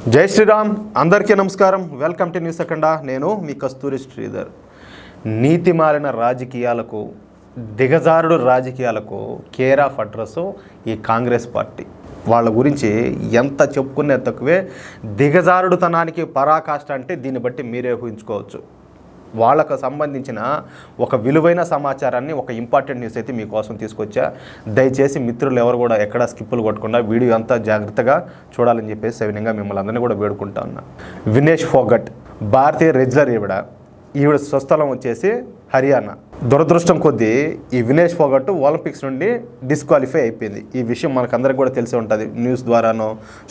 జై శ్రీరామ్. అందరికీ నమస్కారం. వెల్కమ్ టు న్యూస్ అఖండ. నేను మీ కస్తూరి శ్రీధర్. నీతి మారిన రాజకీయాలకు, దిగజారుడు రాజకీయాలకు కేర్ ఆఫ్ అడ్రస్ ఈ కాంగ్రెస్ పార్టీ. వాళ్ళ గురించి ఎంత చెప్పుకునే తక్కువే. దిగజారుడుతనానికి పరాకాష్ట అంటే దీన్ని బట్టి మీరే ఊహించుకోవచ్చు. వాళ్ళకు సంబంధించిన ఒక విలువైన సమాచారాన్ని, ఒక ఇంపార్టెంట్ న్యూస్ అయితే మీకోసం తీసుకొచ్చా. దయచేసి మిత్రులు ఎవరు కూడా ఎక్కడ స్కిప్పులు కొట్టకుండా వీడియో అంతా జాగ్రత్తగా చూడాలని చెప్పేసి సవినంగా మిమ్మల్ని అందరినీ కూడా వేడుకుంటా ఉన్నా. వినేష్ ఫోగట్ భారతీయ రెజ్లర్. ఈవిడ స్వస్థలం వచ్చేసి హర్యానా. దురదృష్టం కొద్దీ ఈ వినేష్ ఫోగట్ ఒలింపిక్స్ నుండి డిస్క్వాలిఫై అయిపోయింది. ఈ విషయం మనకందరికి కూడా తెలిసే ఉంటుంది. న్యూస్ ద్వారానో,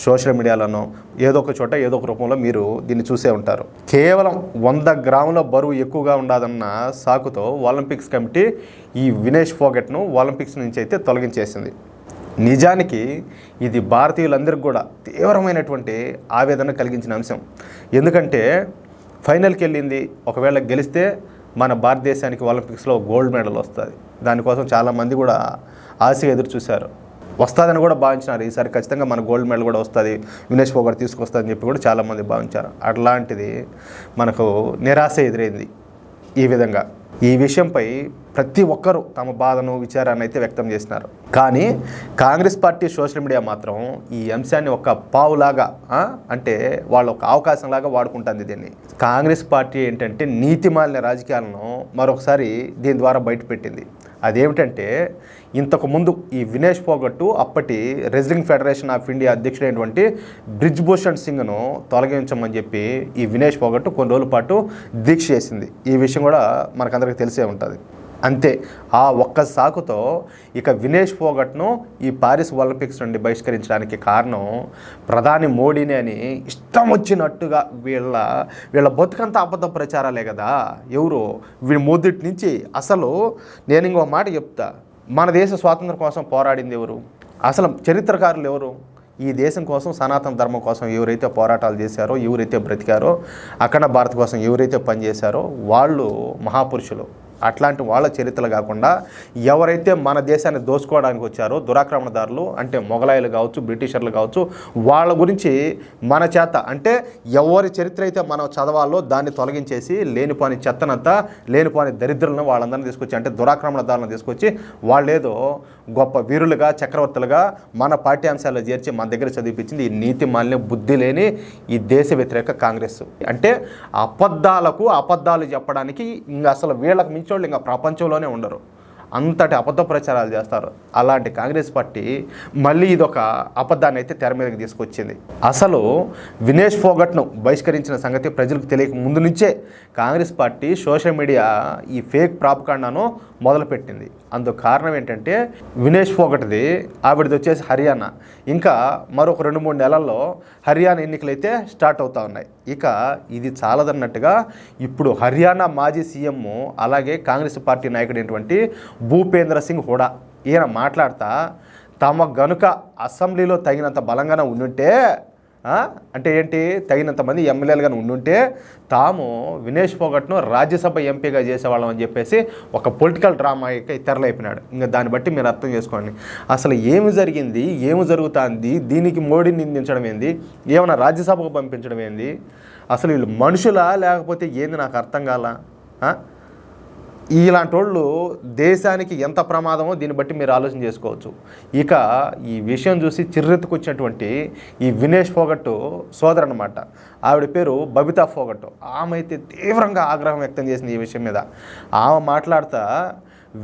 సోషల్ మీడియాలోనో, ఏదో ఒక చోట ఏదో ఒక రూపంలో మీరు దీన్ని చూసే ఉంటారు. కేవలం 100 గ్రాముల బరువు ఎక్కువగా ఉండదన్న సాకుతో ఒలింపిక్స్ కమిటీ ఈ వినేష్ ఫోగట్ను ఒలింపిక్స్ నుంచి అయితే తొలగించేసింది. నిజానికి ఇది భారతీయులందరికీ కూడా తీవ్రమైనటువంటి ఆవేదన కలిగించిన అంశం. ఎందుకంటే ఫైనల్కి వెళ్ళింది. ఒకవేళ గెలిస్తే మన భారతదేశానికి ఒలింపిక్స్లో గోల్డ్ మెడల్ వస్తుంది. దానికోసం చాలామంది కూడా ఆశగా ఎదురు చూశారు. వస్తుందని కూడా భావించినారు. ఈసారి ఖచ్చితంగా మన గోల్డ్ మెడల్ కూడా వస్తుంది, వినేష్ ఫోగట్ తీసుకొస్తుందని చెప్పి కూడా చాలామంది భావించారు. అట్లాంటిది మనకు నిరాశ ఎదురైంది. ఈ విధంగా ఈ విషయంపై ప్రతి ఒక్కరూ తమ బాధను, విచారాన్ని అయితే వ్యక్తం చేసినారు. కానీ కాంగ్రెస్ పార్టీ సోషల్ మీడియా మాత్రం ఈ అంశాన్ని ఒక పావులాగా, అంటే వాళ్ళు ఒక అవకాశంలాగా వాడుకుంటుంది దీన్ని. కాంగ్రెస్ పార్టీ ఏంటంటే నీతిమాలిన రాజకీయాలను మరొకసారి దీని ద్వారా బయటపెట్టింది. అదేమిటంటే ఇంతకుముందు ఈ వినేష్ ఫోగట్ అప్పటి రెజ్లింగ్ ఫెడరేషన్ ఆఫ్ ఇండియా అధ్యక్షుడైనటువంటి బ్రిజ్ భూషణ్ సింగ్ను తొలగించమని చెప్పి ఈ వినేష్ ఫోగట్ కొన్ని రోజుల పాటు దీక్ష చేసింది. ఈ విషయం కూడా మనకందరికీ తెలిసే ఉంటుంది. అంతే, ఆ ఒక్క సాకుతో ఇక వినేష్ ఫోగట్ను ఈ పారిస్ ఒలింపిక్స్ నుండి బహిష్కరించడానికి కారణం ప్రధాని మోడీనే అని ఇష్టం వచ్చినట్టుగా వీళ్ళ బతుకంతా అబద్ధ ప్రచారాలే కదా. ఎవరు వీళ్ళ మొదటి నుంచి అసలు నేను ఇంకో మాట చెప్తా. మన దేశ స్వాతంత్రం కోసం పోరాడింది ఎవరు? అసలు చరిత్రకారులు ఎవరు? ఈ దేశం కోసం, సనాతన ధర్మం కోసం ఎవరైతే పోరాటాలు చేశారో, ఎవరైతే బ్రతికారో, అఖండ భారత్ కోసం ఎవరైతే పనిచేశారో వాళ్ళు మహాపురుషులు. అట్లాంటి వాళ్ళ చరిత్రలు కాకుండా ఎవరైతే మన దేశాన్ని దోచుకోవడానికి వచ్చారో దురాక్రమణదారులు, అంటే మొఘలాయులు కావచ్చు, బ్రిటిషర్లు కావచ్చు, వాళ్ళ గురించి మన చేత, అంటే ఎవరి చరిత్ర అయితే మనం చదవాలో దాన్ని తొలగించేసి లేనిపోని చెత్తనంతా, లేనిపోని దరిద్రులను వాళ్ళందరినీ తీసుకొచ్చి, అంటే దురాక్రమణదారులను తీసుకొచ్చి వాళ్ళేదో గొప్ప వీరులుగా, చక్రవర్తులుగా మన పాఠ్యాంశాల్లో చేర్చి మన దగ్గర చదివిపించింది ఈ నీతి మాలిన్య, బుద్ధి లేని ఈ దేశ వ్యతిరేక కాంగ్రెస్. అంటే అబద్ధాలు చెప్పడానికి ఇంకా అసలు వీళ్ళకి మించి వాళ్ళు ఇంకా ప్రపంచంలోనే ఉండరు. అంతటి అబద్ధ ప్రచారాలు చేస్తారు. అలాంటి కాంగ్రెస్ పార్టీ మళ్ళీ ఇదొక అబద్ధాన్ని అయితే తెర మీదకి తీసుకొచ్చింది. అసలు వినేష్ ఫోగట్ను బహిష్కరించిన సంగతి ప్రజలకు తెలియక ముందు నుంచే కాంగ్రెస్ పార్టీ సోషల్ మీడియా ఈ ఫేక్ ప్రాపకాండాను మొదలుపెట్టింది. అందుకు కారణం ఏంటంటే వినేష్ ఫోగట్ది, ఆవిడది వచ్చేసి హర్యానా. ఇంకా మరొక 2-3 నెలల్లో హర్యానా ఎన్నికలు అయితే స్టార్ట్ అవుతూ ఉన్నాయి. ఇక ఇది చాలదన్నట్టుగా ఇప్పుడు హర్యానా మాజీ సీఎం, అలాగే కాంగ్రెస్ పార్టీ నాయకుడైనటువంటి భూపేంద్ర సింగ్ హుడా ఈయన మాట్లాడతా, తమ గనుక అసెంబ్లీలో తగినంత బలంగానే ఉండుంటే, అంటే ఏంటి, తగినంత మంది ఎమ్మెల్యేలుగా ఉండుంటే తాము వినేష్ ఫోగట్ను రాజ్యసభ ఎంపీగా చేసేవాళ్ళం అని చెప్పేసి ఒక పొలిటికల్ డ్రామాకి తెరలేపినాడు. ఇంకా దాన్ని బట్టి మీరు అర్థం చేసుకోండి అసలు ఏమి జరిగింది, ఏమి జరుగుతుంది. దీనికి మోడీని నిందించడం ఏంది, ఏమైనా రాజ్యసభకు పంపించడం ఏంది, అసలు వీళ్ళు మనుషులా లేకపోతే ఏంది నాకు అర్థం కాల. ఇలాంటి వాళ్ళు దేశానికి ఎంత ప్రమాదమో దీన్ని బట్టి మీరు ఆలోచన చేసుకోవచ్చు. ఇక ఈ విషయం చూసి చిర్రెత్తుకొచ్చినటువంటి ఈ వినేష్ ఫోగట్ సోదరు అనమాట, ఆవిడ పేరు బబితా ఫోగట్. ఆమె అయితే తీవ్రంగా ఆగ్రహం వ్యక్తం చేసింది ఈ విషయం మీద. ఆమె మాట్లాడుతా,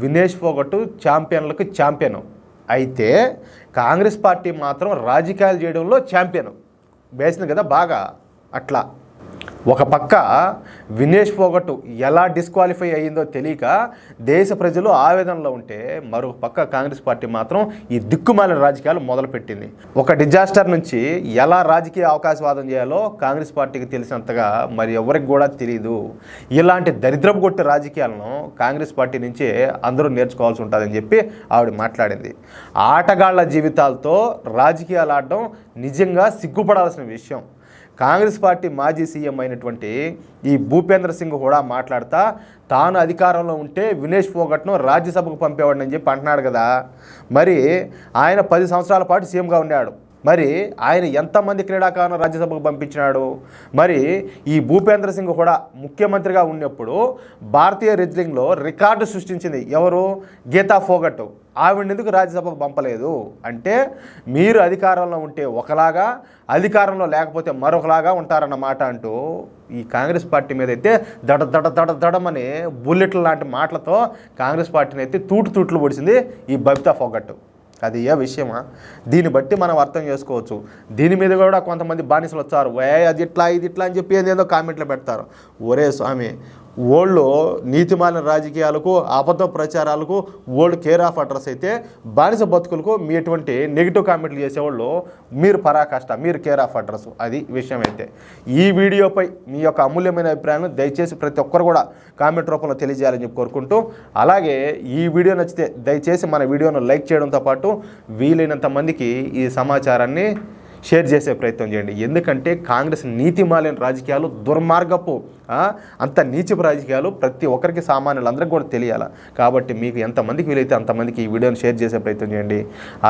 వినేష్ ఫోగట్ ఛాంపియన్లకు ఛాంపియన్ అయితే కాంగ్రెస్ పార్టీ మాత్రం రాజకీయాలు చేయడంలో ఛాంపియన్ వేసింది కదా బాగా. అట్లా ఒక పక్క వినేష్ ఫోగట్ ఎలా డిస్క్వాలిఫై అయ్యిందో తెలియక దేశ ప్రజలు ఆవేదనలో ఉంటే, మరొక పక్క కాంగ్రెస్ పార్టీ మాత్రం ఈ దిక్కుమాలిన రాజకీయాలు మొదలుపెట్టింది. ఒక డిజాస్టర్ నుంచి ఎలా రాజకీయ అవకాశవాదం చేయాలో కాంగ్రెస్ పార్టీకి తెలిసినంతగా మరి ఎవరికి కూడా తెలియదు. ఇలాంటి దరిద్రపు కొట్టే రాజకీయాలను కాంగ్రెస్ పార్టీ నుంచే అందరూ నేర్చుకోవాల్సి ఉంటుందని చెప్పి ఆవిడ మాట్లాడింది. ఆటగాళ్ల జీవితాలతో రాజకీయాలు ఆడడం నిజంగా సిగ్గుపడాల్సిన విషయం. కాంగ్రెస్ పార్టీ మాజీ సీఎం అయినటువంటి ఈ భూపేంద్ర సింగ్ కూడా మాట్లాడుతా, తాను అధికారంలో ఉంటే వినేష్ ఫోగట్ను రాజ్యసభకు పంపేవాడిని చెప్పి అంటున్నాడు కదా. మరి ఆయన 10 సంవత్సరాల పాటు సీఎంగా ఉన్నాడు. మరి ఆయన ఎంతమంది క్రీడాకారులను రాజ్యసభకు పంపించినాడు? మరి ఈ భూపేంద్ర సింగ్ కూడా ముఖ్యమంత్రిగా ఉన్నప్పుడు భారతీయ రెజ్లింగ్లో రికార్డు సృష్టించింది ఎవరు? గీతా ఫోగట్. ఆవిడ ఎందుకు రాజ్యసభకు పంపలేదు అంటే మీరు అధికారంలో ఉంటే ఒకలాగా, అధికారంలో లేకపోతే మరొకలాగా ఉంటారన్నమాట అంటూ ఈ కాంగ్రెస్ పార్టీ మీద అయితే దడమని బుల్లెట్ల లాంటి మాటలతో కాంగ్రెస్ పార్టీని అయితే తూట్లు పొడిచింది ఈ బబితా ఫోగట్. అది ఏ విషయమా? దీన్ని బట్టి మనం అర్థం చేసుకోవచ్చు. దీని మీద కూడా కొంతమంది బానిసలు వచ్చారు, అది ఇట్లా ఇది ఇట్లా అని చెప్పి ఏదేదో కామెంట్లు పెడతారు. ఒరే స్వామి, ఓళ్ళు నీతిమాలిన రాజకీయాలకు, అబద్ధ ప్రచారాలకు ఓల్డ్ కేర్ ఆఫ్ అడ్రస్ అయితే బానిస బతుకులకు మీ ఎటువంటి నెగిటివ్ కామెంట్లు చేసేవాళ్ళు మీరు పరాకాష్ట, మీరు కేర్ ఆఫ్ అడ్రస్. అది విషయం. అయితే ఈ వీడియోపై మీ యొక్క అమూల్యమైన అభిప్రాయాలను దయచేసి ప్రతి ఒక్కరు కూడా కామెంట్ రూపంలో తెలియజేయాలని చెప్పి కోరుకుంటూ, అలాగే ఈ వీడియో నచ్చితే దయచేసి మన వీడియోను లైక్ చేయడంతో పాటు వీలైనంత మందికి ఈ సమాచారాన్ని షేర్ చేసే ప్రయత్నం చేయండి. ఎందుకంటే కాంగ్రెస్ నీతిమాలిన రాజకీయాలు, దుర్మార్గపు అంత నీచపు రాజకీయాలు ప్రతి ఒక్కరికి, సామాన్యులందరికీ కూడా తెలియాలి. కాబట్టి మీకు ఎంతమందికి వీలైతే అంతమందికి ఈ వీడియోని షేర్ చేసే ప్రయత్నం చేయండి.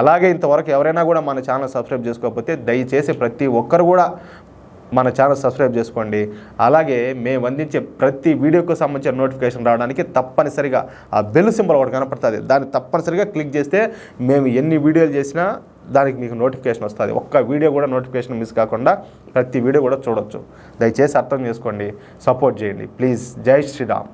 అలాగే ఇంతవరకు ఎవరైనా కూడా మన ఛానల్ సబ్స్క్రైబ్ చేసుకోకపోతే దయచేసి ప్రతి ఒక్కరు కూడా మన ఛానల్ సబ్స్క్రైబ్ చేసుకోండి. అలాగే మేము అందించే ప్రతి వీడియోకు సంబంధించిన నోటిఫికేషన్ రావడానికి తప్పనిసరిగా ఆ బెల్ సింబల్ ఒకటి కనపడుతుంది, దాన్ని తప్పనిసరిగా క్లిక్ చేస్తే మేము ఎన్ని వీడియోలు చేసినా దానికి మీకు నోటిఫికేషన్ వస్తుంది. ఒక్క వీడియో కూడా నోటిఫికేషన్ మిస్ కాకుండా ప్రతి వీడియో కూడా చూడొచ్చు. దయచేసి అర్థం చేసుకోండి, సపోర్ట్ చేయండి ప్లీజ్. జై శ్రీరామ్.